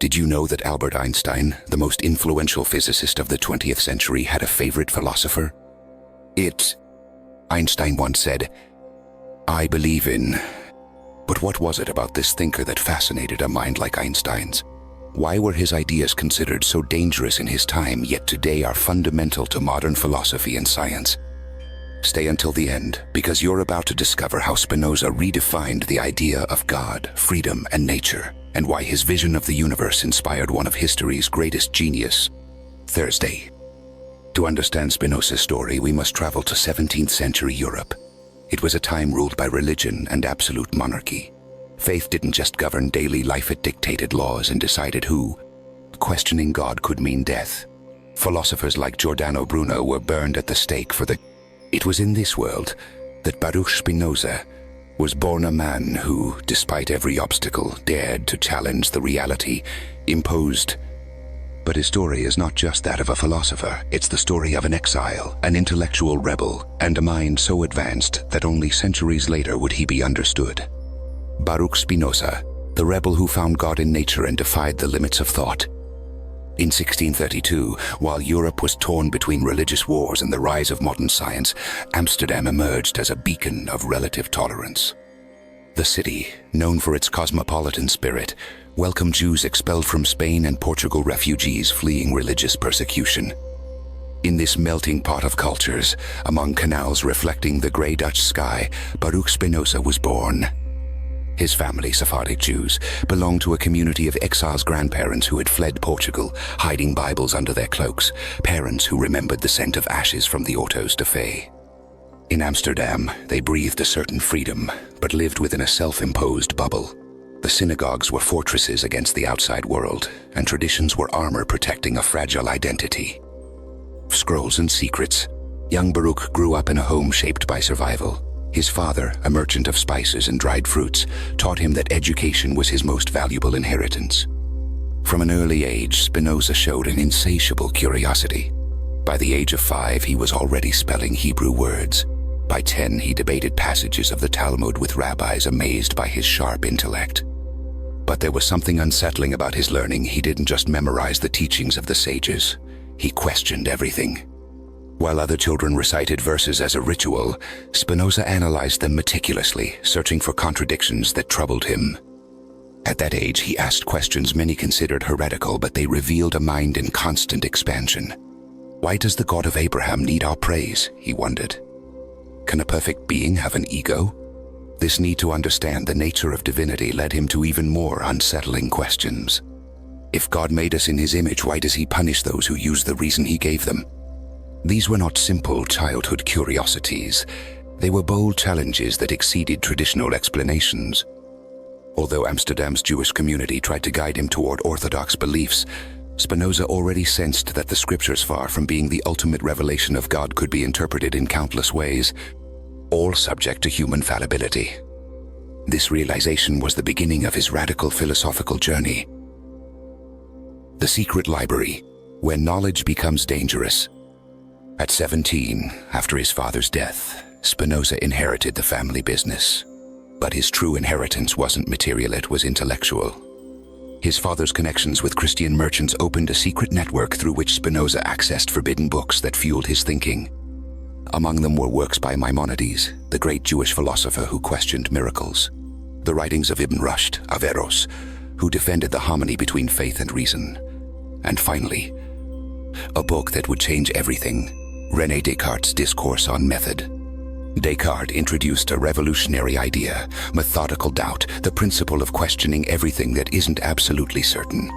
Did you know that Albert Einstein, the most influential physicist of the 20th century, had a favorite philosopher? Einstein once said, "I believe in..." But what was it about this thinker that fascinated a mind like Einstein's? Why were his ideas considered so dangerous in his time, yet today are fundamental to modern philosophy and science? Stay until the end, because you're about to discover how Spinoza redefined the idea of God, freedom, and nature, and why his vision of the universe inspired one of history's greatest genius. Thursday. To understand Spinoza's story, we must travel to 17th century Europe. It was a time ruled by religion and absolute monarchy. Faith didn't just govern daily life, it dictated laws and decided who. Questioning God could mean death. Philosophers like Giordano Bruno were burned at the stake for the... It was in this world that Baruch Spinoza was born, a man who, despite every obstacle, dared to challenge the reality imposed. But his story is not just that of a philosopher, it's the story of an exile, an intellectual rebel, and a mind so advanced that only centuries later would he be understood. Baruch Spinoza, the rebel who found God in nature and defied the limits of thought. In 1632, while Europe was torn between religious wars and the rise of modern science, Amsterdam emerged as a beacon of relative tolerance. The city, known for its cosmopolitan spirit, welcomed Jews expelled from Spain and Portugal, refugees fleeing religious persecution. In this melting pot of cultures, among canals reflecting the grey Dutch sky, Baruch Spinoza was born. His family, Sephardic Jews, belonged to a community of exiles, grandparents who had fled Portugal, hiding Bibles under their cloaks, parents who remembered the scent of ashes from the autos de fe. In Amsterdam, they breathed a certain freedom, but lived within a self-imposed bubble. The synagogues were fortresses against the outside world, and traditions were armor protecting a fragile identity. Scrolls and secrets. Young Baruch grew up in a home shaped by survival. His father, a merchant of spices and dried fruits, taught him that education was his most valuable inheritance. From an early age, Spinoza showed an insatiable curiosity. By the age of 5, he was already spelling Hebrew words. By 10, he debated passages of the Talmud with rabbis amazed by his sharp intellect. But there was something unsettling about his learning. He didn't just memorize the teachings of the sages. He questioned everything. While other children recited verses as a ritual, Spinoza analyzed them meticulously, searching for contradictions that troubled him. At that age, he asked questions many considered heretical, but they revealed a mind in constant expansion. Why does the God of Abraham need our praise? He wondered. Can a perfect being have an ego? This need to understand the nature of divinity led him to even more unsettling questions. If God made us in his image, why does he punish those who use the reason he gave them? These were not simple childhood curiosities. They were bold challenges that exceeded traditional explanations. Although Amsterdam's Jewish community tried to guide him toward orthodox beliefs, Spinoza already sensed that the scriptures, far from being the ultimate revelation of God, could be interpreted in countless ways, all subject to human fallibility. This realization was the beginning of his radical philosophical journey. The Secret Library, where knowledge becomes dangerous. At 17, after his father's death, Spinoza inherited the family business. But his true inheritance wasn't material, it was intellectual. His father's connections with Christian merchants opened a secret network through which Spinoza accessed forbidden books that fueled his thinking. Among them were works by Maimonides, the great Jewish philosopher who questioned miracles. The writings of Ibn Rushd, Averroes, who defended the harmony between faith and reason. And finally, a book that would change everything, René Descartes' Discourse on Method. Descartes introduced a revolutionary idea, methodical doubt, the principle of questioning everything that isn't absolutely certain.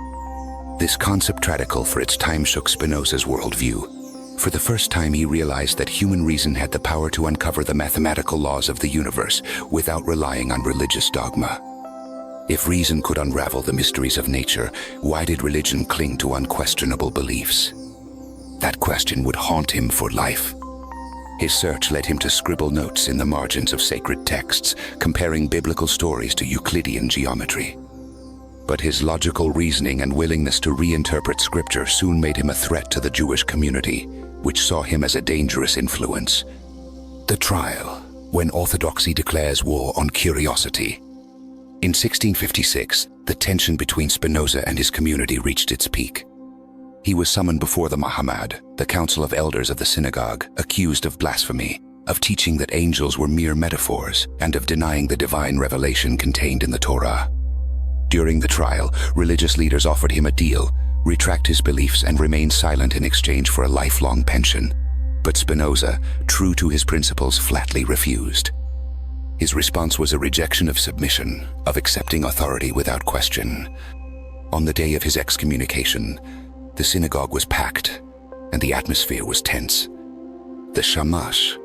This concept, radical for its time, shook Spinoza's worldview. For the first time, he realized that human reason had the power to uncover the mathematical laws of the universe without relying on religious dogma. If reason could unravel the mysteries of nature, why did religion cling to unquestionable beliefs? That question would haunt him for life. His search led him to scribble notes in the margins of sacred texts, comparing biblical stories to Euclidean geometry. But his logical reasoning and willingness to reinterpret scripture soon made him a threat to the Jewish community, which saw him as a dangerous influence. The trial, when orthodoxy declares war on curiosity. In 1656, the tension between Spinoza and his community reached its peak. He was summoned before the Mahamad, the council of elders of the synagogue, accused of blasphemy, of teaching that angels were mere metaphors, and of denying the divine revelation contained in the Torah. During the trial, religious leaders offered him a deal: retract his beliefs and remain silent in exchange for a lifelong pension. But Spinoza, true to his principles, flatly refused. His response was a rejection of submission, of accepting authority without question. On the day of his excommunication, the synagogue was packed, and the atmosphere was tense. The shamash,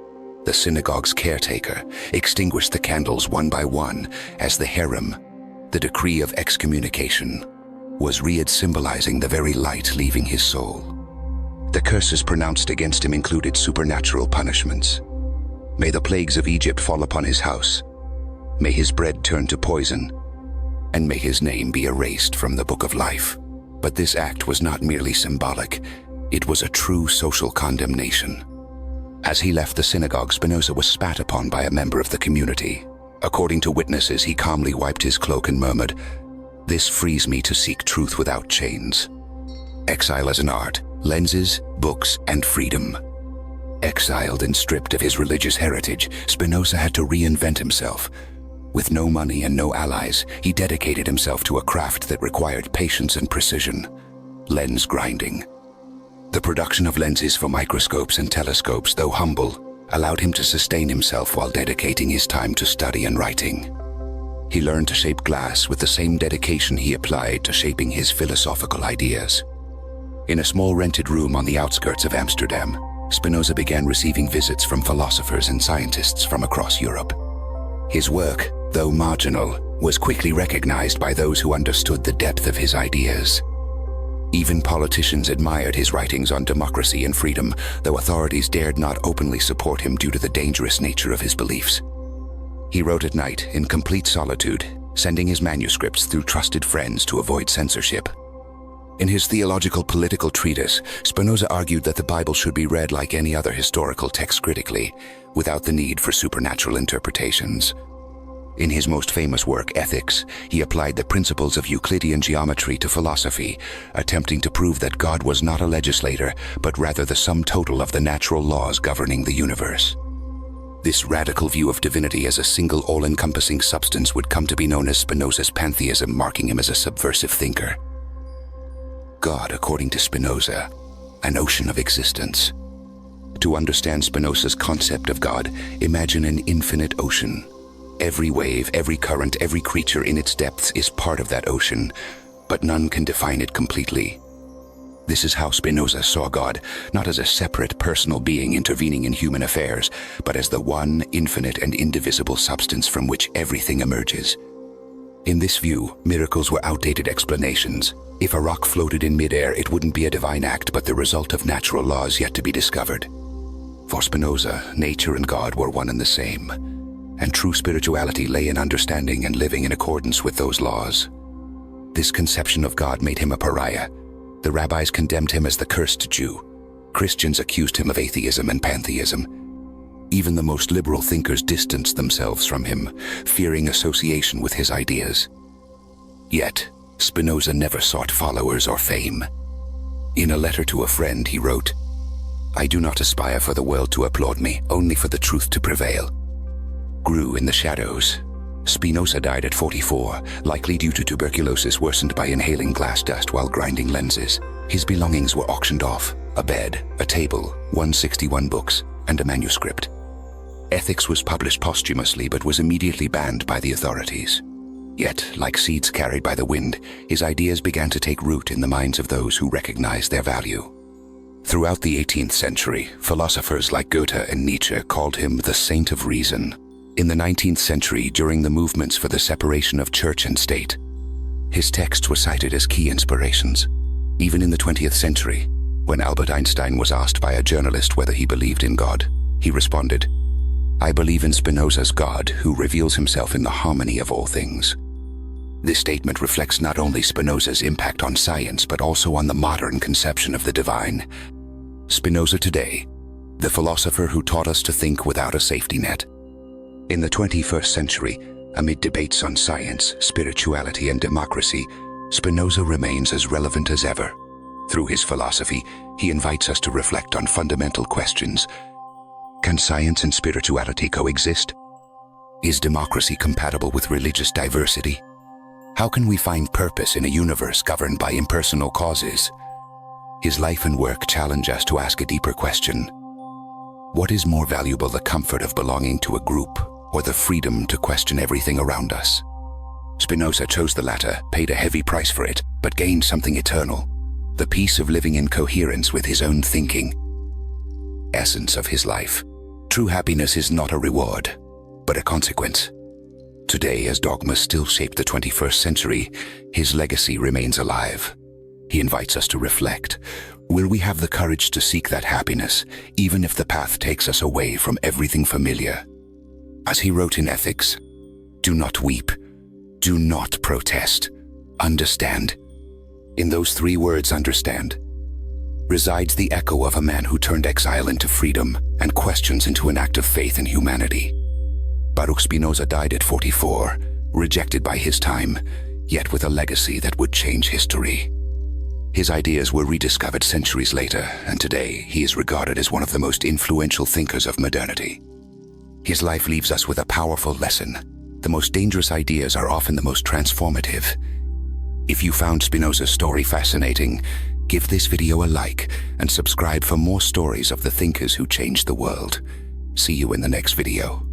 the synagogue's caretaker, extinguished the candles one by one as the herem, the decree of excommunication, was read, symbolizing the very light leaving his soul. The curses pronounced against him included supernatural punishments. May the plagues of Egypt fall upon his house. May his bread turn to poison, and may his name be erased from the book of life. But this act was not merely symbolic, it was a true social condemnation. As he left the synagogue, Spinoza was spat upon by a member of the community. According to witnesses, he calmly wiped his cloak and murmured, "This frees me to seek truth without chains." Exile as an art, lenses, books, and freedom. Exiled and stripped of his religious heritage, Spinoza had to reinvent himself. With no money and no allies, he dedicated himself to a craft that required patience and precision: lens grinding. The production of lenses for microscopes and telescopes, though humble, allowed him to sustain himself while dedicating his time to study and writing. He learned to shape glass with the same dedication he applied to shaping his philosophical ideas. In a small rented room on the outskirts of Amsterdam, Spinoza began receiving visits from philosophers and scientists from across Europe. His work, though marginal, was quickly recognized by those who understood the depth of his ideas. Even politicians admired his writings on democracy and freedom, though authorities dared not openly support him due to the dangerous nature of his beliefs. He wrote at night, in complete solitude, sending his manuscripts through trusted friends to avoid censorship. In his theological political treatise, Spinoza argued that the Bible should be read like any other historical text critically, without the need for supernatural interpretations. In his most famous work, Ethics, he applied the principles of Euclidean geometry to philosophy, attempting to prove that God was not a legislator, but rather the sum total of the natural laws governing the universe. This radical view of divinity as a single all-encompassing substance would come to be known as Spinoza's pantheism, marking him as a subversive thinker. God, according to Spinoza, an ocean of existence. To understand Spinoza's concept of God, imagine an infinite ocean. Every wave, every current, every creature in its depths is part of that ocean, but none can define it completely. This is how Spinoza saw God, not as a separate personal being intervening in human affairs, but as the one infinite and indivisible substance from which everything emerges. In this view, miracles were outdated explanations. If a rock floated in midair, it wouldn't be a divine act, but the result of natural laws yet to be discovered. For Spinoza, nature and God were one and the same, and true spirituality lay in understanding and living in accordance with those laws. This conception of God made him a pariah. The rabbis condemned him as the cursed Jew. Christians accused him of atheism and pantheism. Even the most liberal thinkers distanced themselves from him, fearing association with his ideas. Yet, Spinoza never sought followers or fame. In a letter to a friend, he wrote, "I do not aspire for the world to applaud me, only for the truth to prevail." Grew in the shadows. Spinoza died at 44, likely due to tuberculosis worsened by inhaling glass dust while grinding lenses. His belongings were auctioned off: a bed, a table, 161 books, and a manuscript. Ethics was published posthumously but was immediately banned by the authorities. Yet, like seeds carried by the wind, his ideas began to take root in the minds of those who recognized their value. Throughout the 18th century, philosophers like Goethe and Nietzsche called him the saint of reason. In the 19th century, during the movements for the separation of church and state, his texts were cited as key inspirations. Even in the 20th century, when Albert Einstein was asked by a journalist whether he believed in God, he responded, "I believe in Spinoza's God, who reveals himself in the harmony of all things." This statement reflects not only Spinoza's impact on science, but also on the modern conception of the divine. Spinoza today, the philosopher who taught us to think without a safety net. In the 21st century, Amid debates on science, spirituality, and democracy, Spinoza remains as relevant as ever. Through his philosophy, he invites us to reflect on fundamental questions. Can science and spirituality coexist? Is democracy compatible with religious diversity? How can we find purpose in a universe governed by impersonal causes? His life and work challenge us to ask a deeper question. What is more valuable, the comfort of belonging to a group or the freedom to question everything around us? Spinoza chose the latter, paid a heavy price for it, but gained something eternal, the peace of living in coherence with his own thinking. Essence of his life. True happiness is not a reward, but a consequence. Today, as dogmas still shape the 21st century, his legacy remains alive. He invites us to reflect. Will we have the courage to seek that happiness, even if the path takes us away from everything familiar? As he wrote in Ethics, do not weep, do not protest, understand. In those 3 words, understand, resides the echo of a man who turned exile into freedom and questions into an act of faith in humanity. Baruch Spinoza died at 44, rejected by his time, yet with a legacy that would change history. His ideas were rediscovered centuries later, and today he is regarded as one of the most influential thinkers of modernity. His life leaves us with a powerful lesson. The most dangerous ideas are often the most transformative. If you found Spinoza's story fascinating, give this video a like and subscribe for more stories of the thinkers who changed the world. See you in the next video.